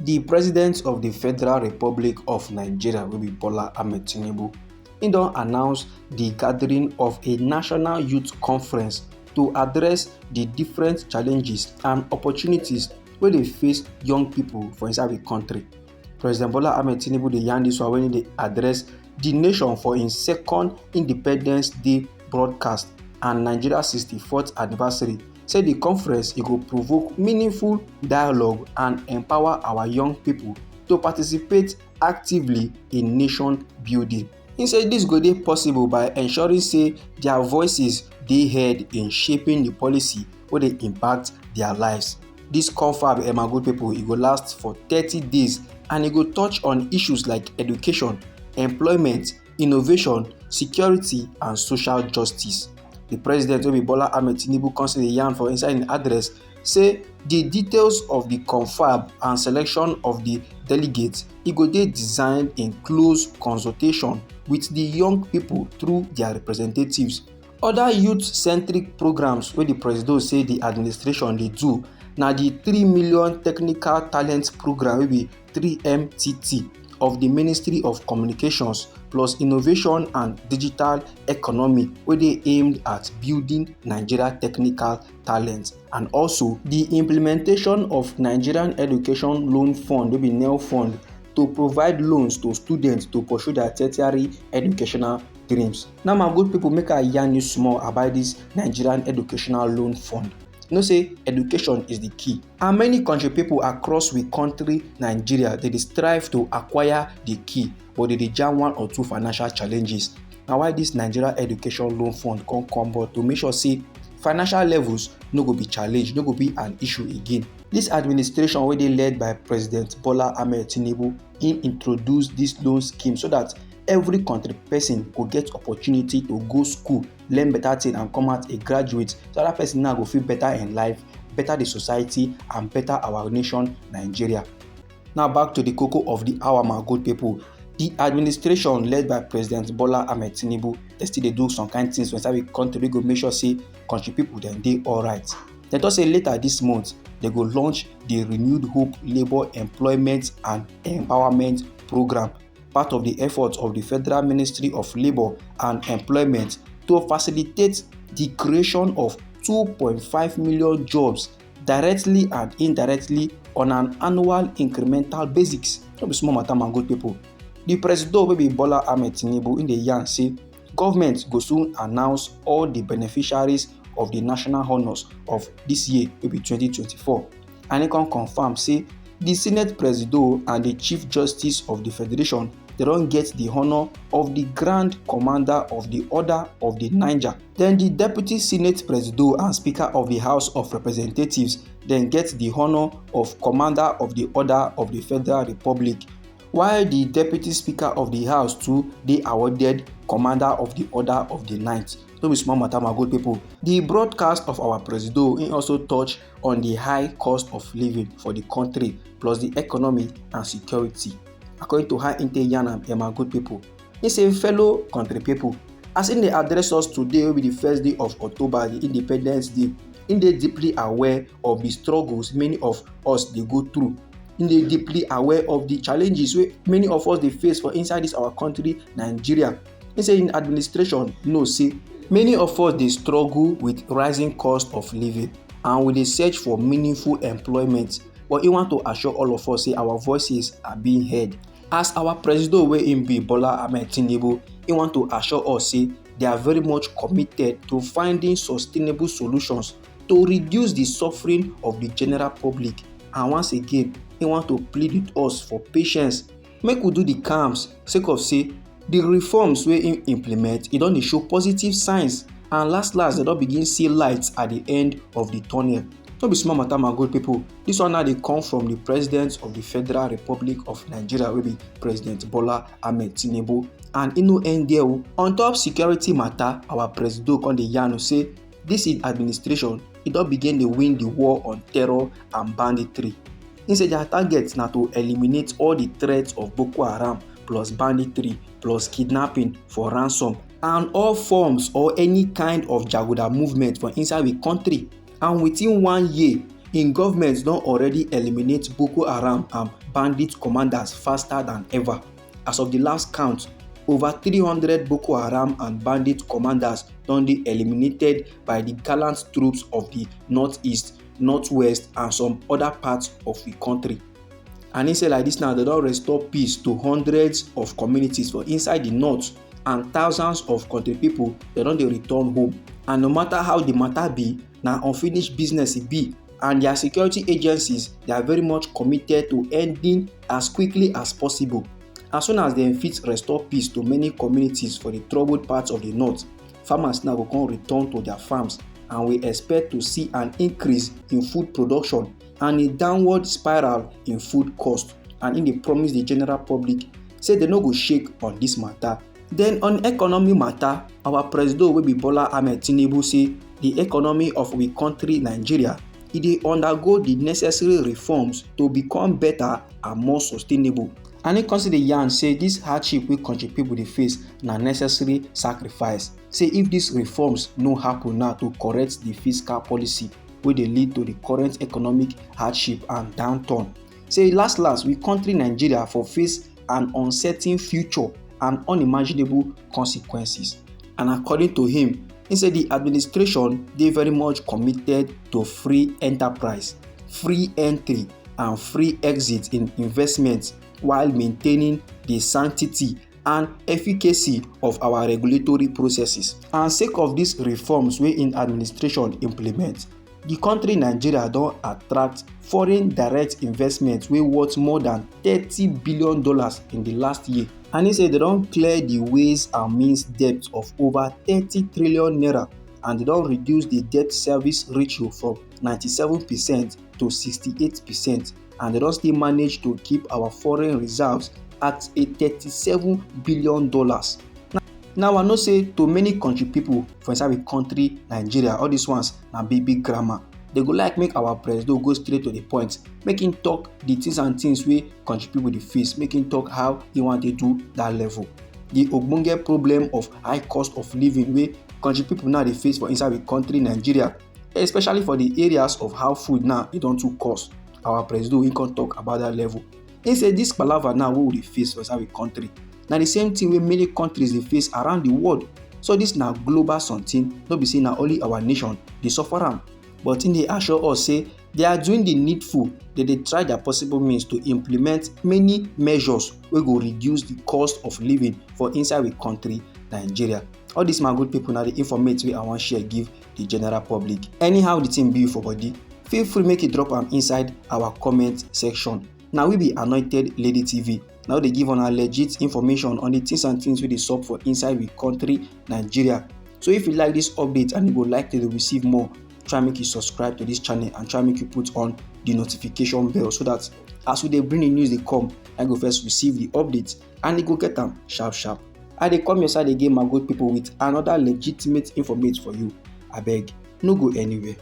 The President of the Federal Republic of Nigeria wey be Bola Ahmed Tinubu, he don announce the gathering of a national youth conference to address the different challenges and opportunities wey dey face young people for inside the country. President Bola Ahmed Tinubu dey yarn dis one wen he dey address the nation for im second Independence Day broadcast and Nigeria 64th anniversary. Say the conference e go provoke meaningful dialogue and empower our young people to participate actively in nation building. He say dis go dey possible by ensuring say their voices dey heard in shaping the policy wey dey impact their lives. Dis confab my good people, e go last for 30 days and e go touch on issues like education, employment, innovation, security and social justice. The president wey be Bola Ahmed Tinubu come still dey yarn for inside im address say the details of the confab and selection of the delegates e go dey designed in close consultation with the young people through their representatives. Other youth-centric programs wey the president say the administration dey do na the 3 million technical talent program wey be 3MTT of the Ministry of Communications plus Innovation and Digital Economy wey dey aimed at building Nigeria technical talent, and also the implementation of Nigerian Education Loan Fund wey be NEL fund to provide loans to students to pursue their tertiary educational dreams. Now my good people, make I yarn you small about this Nigerian Educational Loan Fund. You know say education is the key, and many country people across we country Nigeria dey strive to acquire the key, but they dey jam one or two financial challenges. Na why this Nigeria Education Loan Fund come but to make sure say financial levels no go be challenge, no go be an issue again. This administration wey dey led by President Bola Ahmed Tinubu, he introduce this loan scheme so that every country person go get opportunity to go school, learn better thing and come out a graduate, so that person now go feel better in life, better the society and better our nation Nigeria. Now back to the koko of the hour my good people. The administration led by President Bola Ahmed Tinubu, they still dey do some kind things for inside the country wey go make sure say country people dem dey alright. Dem talk say later this month they go launch the Renewed Hope Labour Employment and Empowerment Program, part of the efforts of the Federal Ministry of Labour and Employment to facilitate the creation of 2.5 million jobs directly and indirectly on an annual incremental basis. No be small matter my good people. The president wey be Bola Ahmed Tinubu in the yarn say government go soon announce all the beneficiaries of the national honours of this year wey be 2024, and he can confirm say the Senate President and the Chief Justice of the Federation they don get the honour of the Grand Commander of the Order of the Niger. Then the Deputy Senate President and Speaker of the House of Representatives then get the honour of Commander of the Order of the Federal Republic, while the Deputy Speaker of the House too they awarded Commander of the Order of the Ninth. No be small matter my good people. The broadcast of our president he also touch on the high cost of living for the country plus the economy and security. According to how Inte yarn am my good people, he say fellow country people, as in dey address us today wey be the first day of October, the Independence Day, he dey deeply aware of the struggles many of us dey go through. He dey deeply aware of the challenges wey many of us dey face for inside this our country Nigeria. He say in administration know say many of us dey struggle with rising cost of living and we dey search for meaningful employment, but he want to assure all of us say our voices are being heard. As our president wey him be Bola Ahmed Tinubu, he want to assure us say they are very much committed to finding sustainable solutions to reduce the suffering of the general public, and once again he want to plead with us for patience, make we do the calms sake of say the reforms wey he implement e don dey show positive signs, and last they don begin see lights at the end of the tunnel. No be small matter my good people. This one now dey come from the President of the Federal Republic of Nigeria wey be President Bola Ahmed Tinubu, and e no end there o. On top security matter, our president come dey yarn say this administration e don begin dey win the war on terror and banditry. He say their target na to eliminate all the threats of Boko Haram plus banditry plus kidnapping for ransom and all forms or any kind of jaguda movement for inside the country. And within 1 year, im government don already eliminate Boko Haram and bandit commanders faster than ever. As of the last count, over 300 Boko Haram and bandit commanders don dey eliminated by the gallant troops of the northeast, northwest and some other parts of the country. And inside like this now, they don restore peace to hundreds of communities for inside the north, and thousands of country people they don dey return home. And no matter how the matter be, na unfinished business e be, and their security agencies they are very much committed to ending as quickly as possible. As soon as dem fit restore peace to many communities for the troubled parts of the north, farmers now go come return to their farms, and we expect to see an increase in food production and a downward spiral in food cost. And im dey promise the general public say they no go shake on this matter. Then on economy matter, our president wey be Bola Ahmed Tinubu say the economy of we country Nigeria e dey undergo the necessary reforms to become better and more sustainable. And im come still dey yarn say this hardship wey country people dey face na necessary sacrifice. Say if these reforms no happen now to correct the fiscal policy wey dey lead to the current economic hardship and downturn, say last we country Nigeria for face an uncertain future and unimaginable consequences. And according to him, he said the administration dey very much committed to free enterprise, free entry and free exit in investments while maintaining the sanctity and efficacy of our regulatory processes. And sake of these reforms wey in administration implement, the country Nigeria don attract foreign direct investment wey worth more than $30 billion in the last year. And he said they don clear the ways and means debt of over 30 trillion naira, and they don reduce the debt service ratio from 97% to 68%, and they don still manage to keep our foreign reserves at a $37 billion. Now I know say to many country people for inside the country Nigeria, all these ones na big grammar. They go like make our president go straight to the point, make him talk the things and things wey country people dey face, make him talk how he want to do that level. The ogbonge problem of high cost of living wey country people now dey face for inside the country Nigeria, especially for the areas of how food now e don too cost. Our president he come talk about that level. He say this palava now wey we dey face for inside the country na the same thing wey many countries dey face around the world. So this na global something, no be say na only our nation dey suffer am. But im dey assure us say they are doing the needful. They dey try their possible means to implement many measures wey go reduce the cost of living for inside the country Nigeria. All these my good people na the informate wey I wan share give the general public. Anyhow the thing be for body, feel free make you drop am inside our comment section. Now we be Anointed Lady TV. Now they give una legit information on the things and things wey dey sup for inside the country Nigeria. So if you like this update and you go like to receive more, try make you subscribe to this channel and try make you put on the notification bell, so that as we dey bring the news dey come, I go first receive the updates and you go get them sharp. I dey come your side again my good people with another legitimate informate for you. Abeg, no go anywhere.